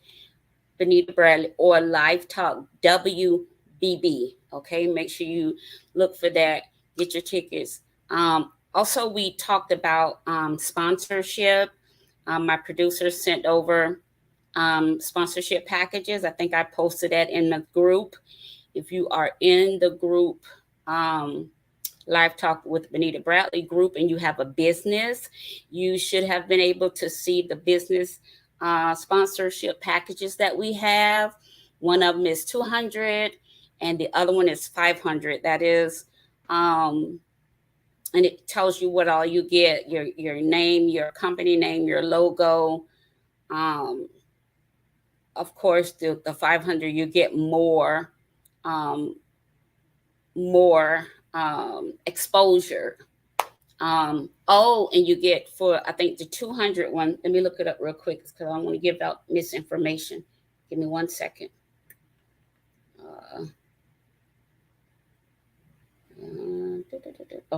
Benita Bradley or Live Talk WBB. Okay, make sure you look for that, get your tickets. Also, we talked about sponsorship. My producer sent over sponsorship packages. I think I posted that in the group. If you are in the group, Live Talk with Benita Bradley group, and you have a business, you should have been able to see the business sponsorship packages that we have. One of them is $200 and the other one is $500. That is, and it tells you what all you get, your name, your company name, your logo. Of course, the 500, you get more exposure. And you get, for I think the 200 one, let me look it up real quick because I don't want to give out misinformation. Give me 1 second.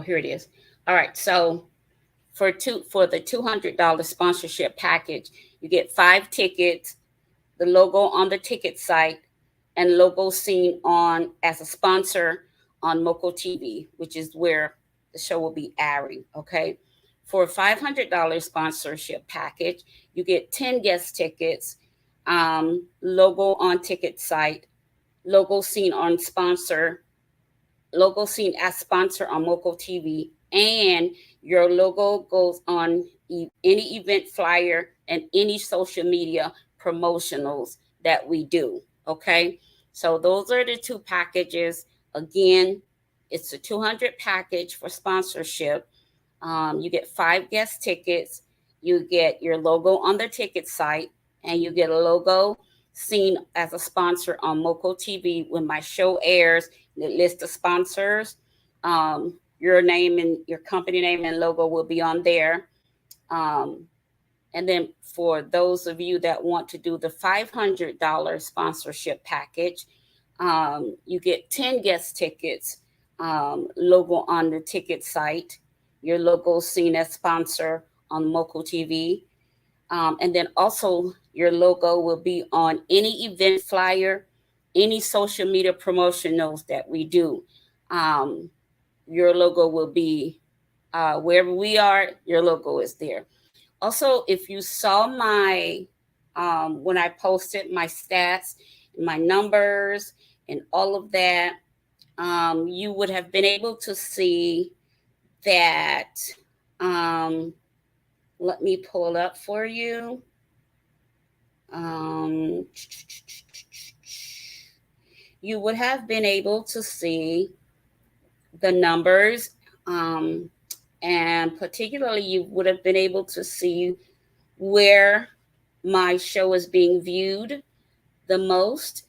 Here it is. All right, so for the $200 sponsorship package, you get 5 tickets, the logo on the ticket site, and logo seen on as a sponsor on Moco TV, which is where the show will be airing. Okay, for a $500 sponsorship package, you get 10 guest tickets, logo on ticket site, logo seen on sponsor, logo seen as sponsor on Moco TV, and your logo goes on any event flyer and any social media promotionals that we do. Okay, so those are the 2 packages. Again, it's a $200 package for sponsorship. You get 5 guest tickets, you get your logo on the ticket site, and you get a logo seen as a sponsor on Moco TV when my show airs. The list of sponsors, your name and your company name and logo will be on there. And then for those of you that want to do the $500 sponsorship package, you get 10 guest tickets, logo on the ticket site, your logo seen as sponsor on Moco TV. And then also your logo will be on any event flyer, any social media promotionals that we do. Your logo will be wherever we are, your logo is there. Also, if you saw my when I posted my stats, my numbers, and all of that, you would have been able to see that. Let me pull it up for you. You would have been able to see the numbers, and particularly you would have been able to see where my show is being viewed the most.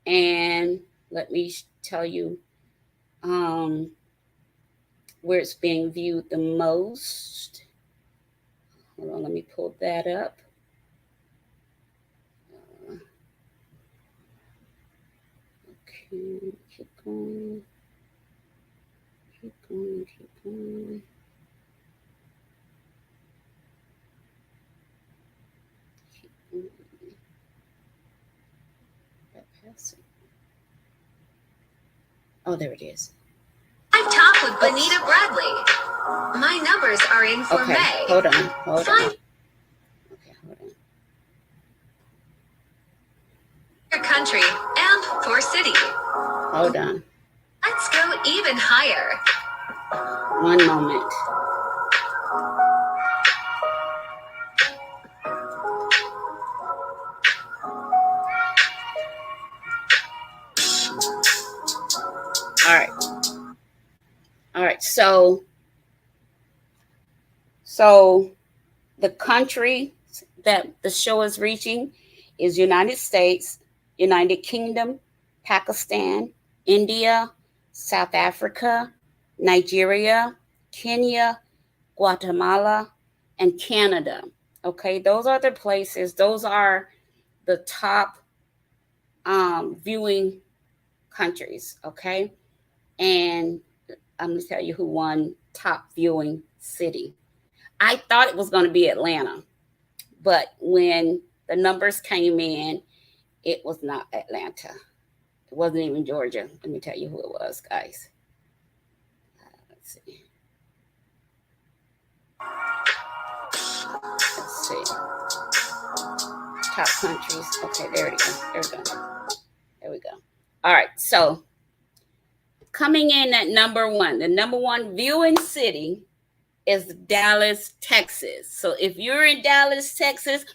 And let me tell you where it's being viewed the most. Hold on, let me pull that up. Okay, keep going. Keep going, keep going. Keep going. Oh, there it is. Live Talk with Benita Bradley. My numbers are in for Okay, May. hold on. Okay, hold on. Your country and for city. Hold on. Let's go even higher. One moment. All right. So the country that the show is reaching is United States, United Kingdom, Pakistan, India, South Africa, Nigeria, Kenya, Guatemala, and Canada. Okay, those are the places. Those are the top viewing countries. Okay, and I'm going to tell you who won top viewing city. I thought it was going to be Atlanta, but when the numbers came in, it was not Atlanta. It wasn't even Georgia. Let me tell you who it was, guys. Let's see. Top countries. Okay, there we go. All right, so coming in at number one, the number one viewing city is Dallas, Texas. So if you're in Dallas, Texas,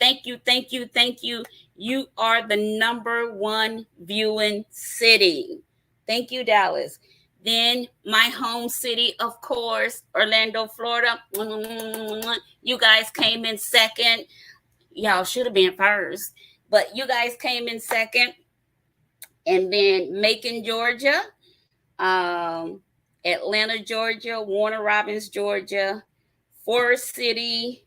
thank you. You are the number one viewing city. Thank you, Dallas. Then my home city, of course, Orlando, Florida. You guys came in second. Y'all should have been first, but you guys came in second. And then Macon, Georgia, Atlanta, Georgia, Warner Robins, Georgia, Forest City,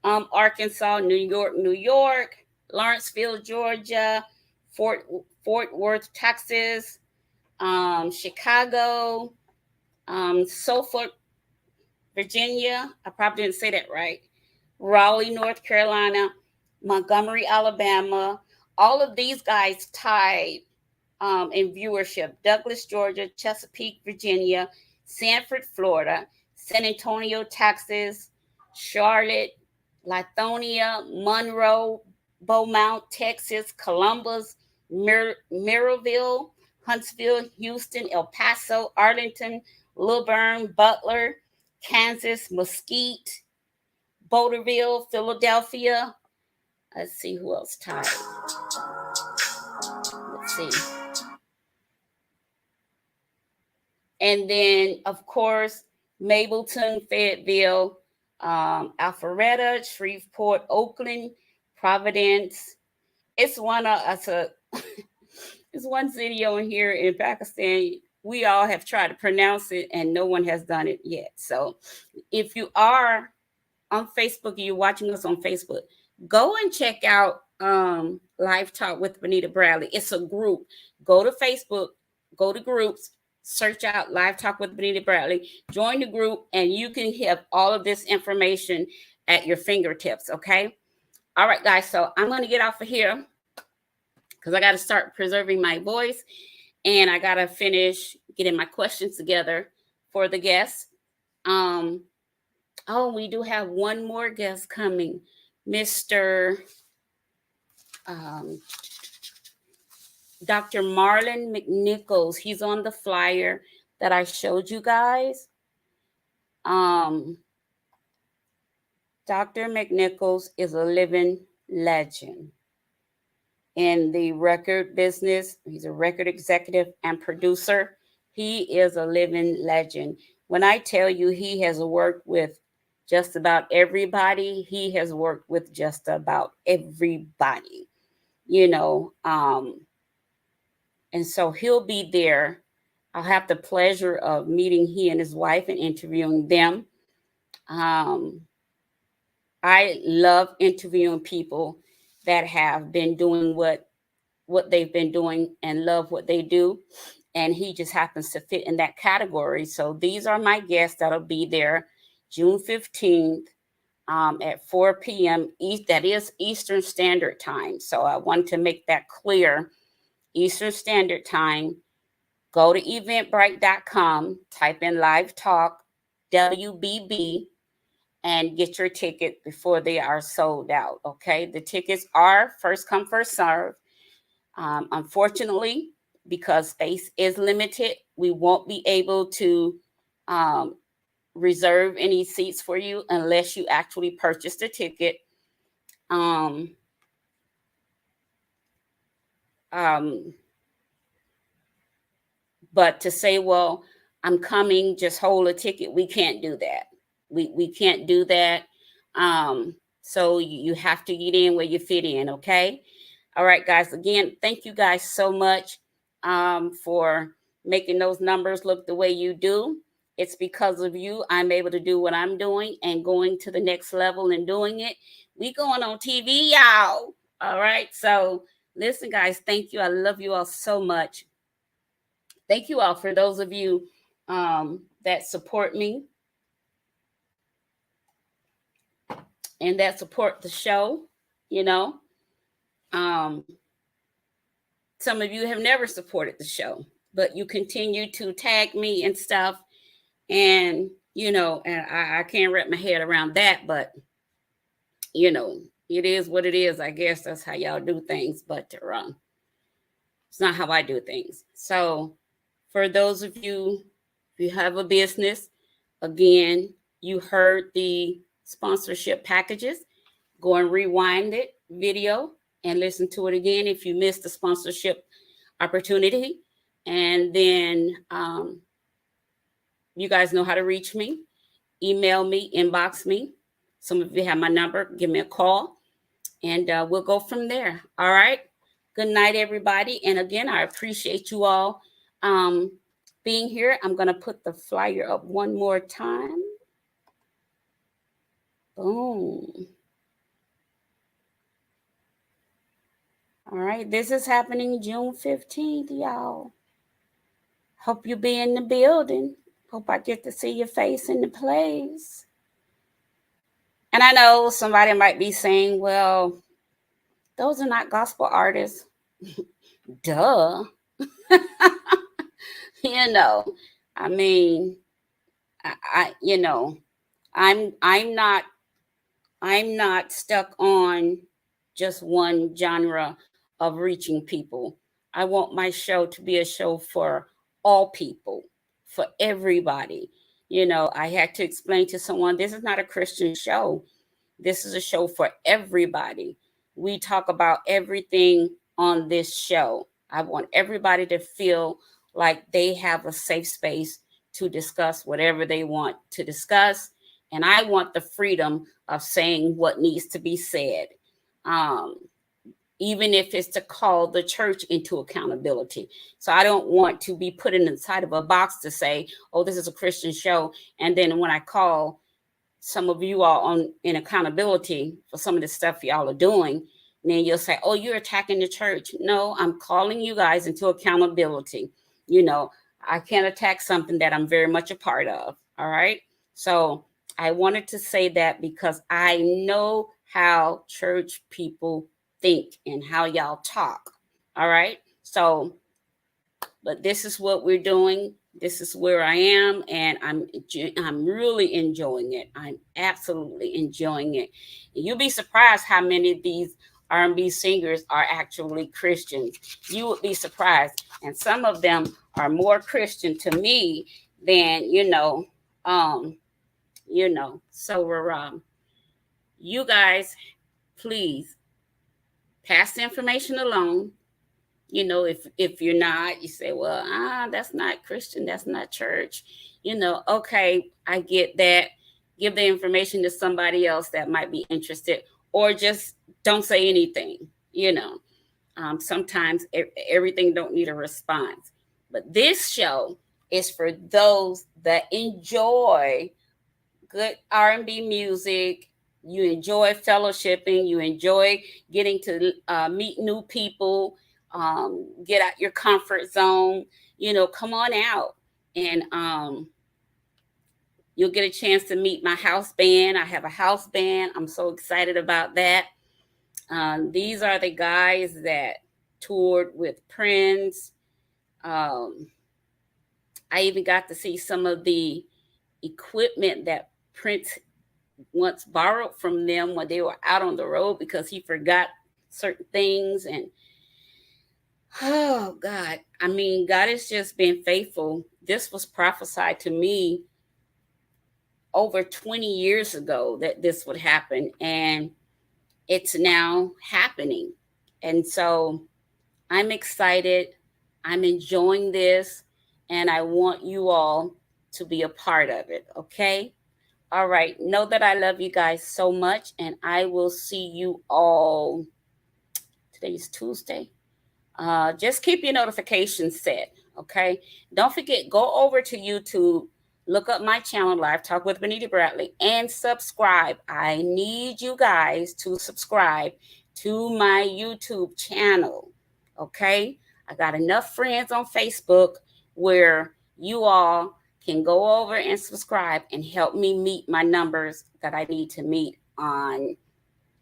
Arkansas, New York, Lawrenceville, Georgia, Fort Worth, Texas, Chicago, Suffolk, Virginia. I probably didn't say that right. Raleigh, North Carolina, Montgomery, Alabama. All of these guys tied in viewership. Douglas, Georgia, Chesapeake, Virginia, Sanford, Florida, San Antonio, Texas, Charlotte, Lithonia, Monroe, Beaumont, Texas, Columbus, Maryville, Huntsville, Houston, El Paso, Arlington, Lilburn, Butler, Kansas, Mesquite, Boulderville, Philadelphia. Let's see who else tied. Let's see. And then, of course, Mableton, Fayetteville, Alpharetta, Shreveport, Oakland, Providence. It's one it's one city on here in Pakistan. We all have tried to pronounce it and no one has done it yet. So if you are on Facebook, you're watching us on Facebook, go and check out Live Talk with Benita Bradley. It's a group. Go to Facebook, go to groups, search out Live Talk with Benita Bradley, join the group, and you can have all of this information at your fingertips, okay? All right, guys, so I'm going to get off of here because I got to start preserving my voice, and I got to finish getting my questions together for the guests. Oh, we do have one more guest coming. Mr. Dr. Marlon McNichols. He's on the flyer that I showed you guys. Dr. McNichols is a living legend in the record business. He's a record executive and producer. He is a living legend. When I tell you he has worked with just about everybody, he has worked with just about everybody, you know. And so he'll be there. I'll have the pleasure of meeting he and his wife and interviewing them. I love interviewing people that have been doing what they've been doing and love what they do. And he just happens to fit in that category. So these are my guests that'll be there June 15th at 4 p.m. That is Eastern Standard Time. So I want to make that clear. Eastern Standard Time. Go to eventbrite.com, type in Live Talk WBB, and get your ticket before they are sold out. Okay, the tickets are first come, first serve. Unfortunately, because space is limited, we won't be able to reserve any seats for you unless you actually purchase the ticket. But to say, well, I'm coming, just hold a ticket, we can't do that. We can't do that. So you have to get in where you fit in, okay? All right, guys. Again, thank you guys so much for making those numbers look the way you do. It's because of you I'm able to do what I'm doing and going to the next level and doing it. We going on TV, y'all. All right. So listen, guys, thank you. I love you all so much. Thank you all for those of you that support me and that support the show. You know, some of you have never supported the show, but you continue to tag me and stuff. And, you know, and I can't wrap my head around that, but, you know, it is what it is. I guess that's how y'all do things, but it's not how I do things. So for those of you who have a business, again, you heard the sponsorship packages. Go and rewind it video and listen to it again if you missed the sponsorship opportunity. And then you guys know how to reach me. Email me, inbox me. Some of you have my number. Give me a call, and we'll go from there. All right. Good night, everybody. And again, I appreciate you all being here. I'm going to put the flyer up one more time. Boom. All right. This is happening June 15th, y'all. Hope you be in the building. Hope I get to see your face in the place. And I know somebody might be saying, well, those are not gospel artists. Duh. You know, I mean, I'm not stuck on just one genre of reaching people. I want my show to be a show for all people, for everybody. You know, I had to explain to someone, this is not a Christian show. This is a show for everybody. We talk about everything on this show. I want everybody to feel like they have a safe space to discuss whatever they want to discuss. And I want the freedom of saying what needs to be said, even if it's to call the church into accountability. So I don't want to be put inside of a box to say, oh, this is a Christian show. And then when I call some of you all in accountability for some of the stuff y'all are doing, and then you'll say, oh, you're attacking the church. No, I'm calling you guys into accountability. You know, I can't attack something that I'm very much a part of. All right. So I wanted to say that because I know how church people think and how y'all talk. All right. So but this is what we're doing. This is where I am, and I'm really enjoying it. I'm absolutely enjoying it. You'll be surprised how many of these R&B singers are actually Christians. You would be surprised, and some of them are more Christian to me than So we're you guys, please pass the information along. If you're not, you say, well, that's not Christian, that's not church. Okay, I get that. Give the information to somebody else that might be interested, or just don't say anything. Sometimes everything don't need a response. But this show is for those that enjoy good R&B music. You enjoy fellowshipping. You enjoy getting to meet new people. Get out your comfort zone. Come on out, and you'll get a chance to meet my house band. I have a house band. I'm so excited about that. These are the guys that toured with Prince. I even got to see some of the equipment that Prince once borrowed from them when they were out on the road because he forgot certain things. And oh God, God has just been faithful. This was prophesied to me over 20 years ago that this would happen, and it's now happening. And so I'm excited. I'm enjoying this, and I want you all to be a part of it. Okay. All right. Know that I love you guys so much, and I will see you all. Today's Tuesday. Just keep your notifications set. Okay. Don't forget, go over to YouTube, look up my channel, Live Talk with Benita Bradley, and subscribe. I need you guys to subscribe to my YouTube channel. Okay. I got enough friends on Facebook where you all can go over and subscribe and help me meet my numbers that I need to meet on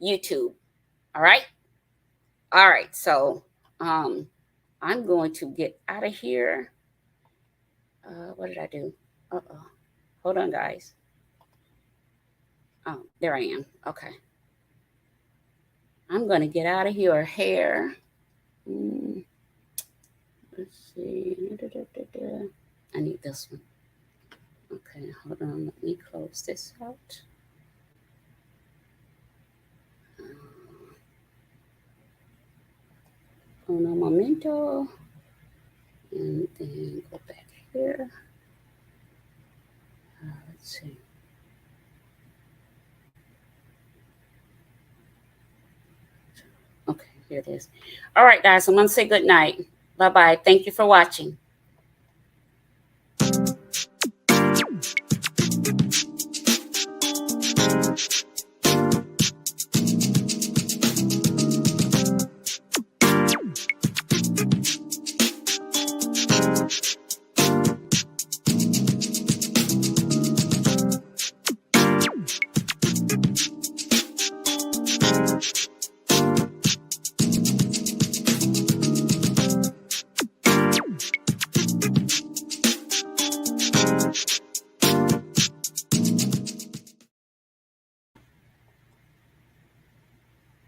YouTube. All right. All right. So I'm going to get out of here. What did I do? Hold on, guys. Oh, there I am. Okay. I'm going to get out of here. Let's see. I need this one. Okay, hold on. Let me close this out. Un momento. And then go back here. Let's see. Okay, here it is. All right, guys, I'm going to say good night. Bye-bye. Thank you for watching.